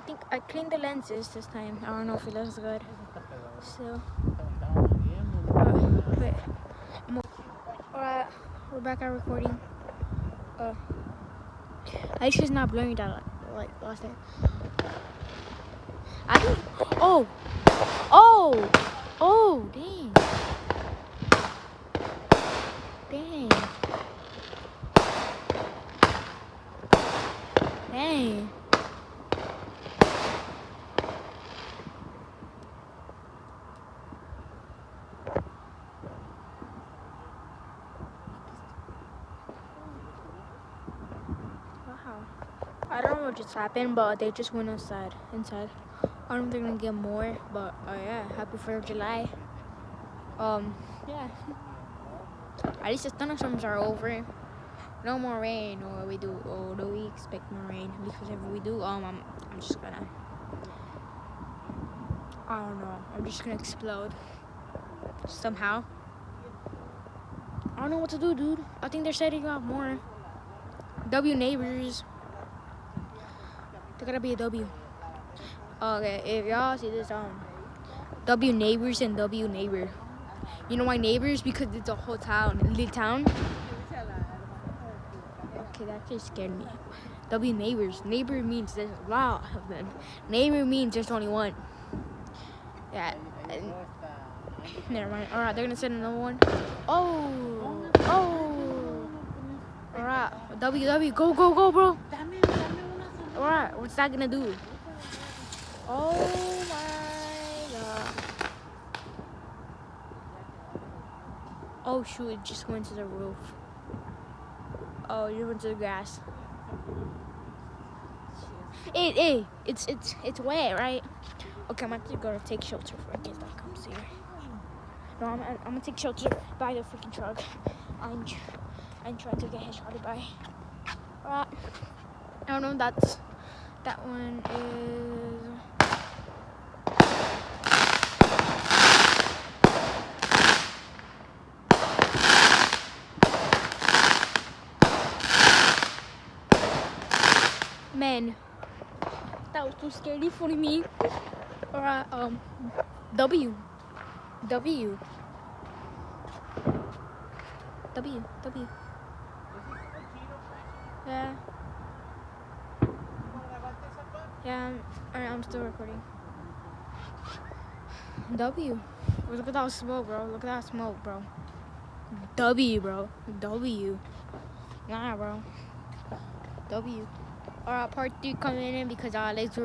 think I cleaned the lenses this time. I don't know if it looks good. So, wait. Alright, we're back at recording. I just not blurring that like last time. I think. Oh, dang. Wow. I don't know what just happened, but they just went inside. I don't know if they're gonna get more, but yeah, happy 4th of July. Yeah. At least the thunderstorms are over. No more rain, or do we expect more rain? Because if we do, I'm just gonna, I don't know, I'm just gonna explode somehow. I don't know what to do, dude. I think they're setting off more. W neighbors. There gotta be a W. Okay, if y'all see this, W neighbors and W neighbor. You know why neighbors? Because it's a whole town, little town. Okay, that just scared me. W neighbors. Neighbor means there's a lot of them. Neighbor means there's only one. Yeah. Never mind. Alright, they're gonna send another one. Oh. Alright. W. Go, bro. Alright, what's that gonna do? Oh my god. Oh shoot, it just went to the roof. Oh, you went to the grass. It's wet, right? Okay, I'm gonna go to take shelter for a case that comes here. No, I'm gonna take shelter by the freaking truck. I'm trying to get headshotted by. Alright. I don't know, that one is. Man, that was too scary for me. Alright, W. Yeah. Yeah, I'm still recording. W. Look at that smoke, bro. W, bro. W. Nah, bro. W. Alright, part 3 coming in because let's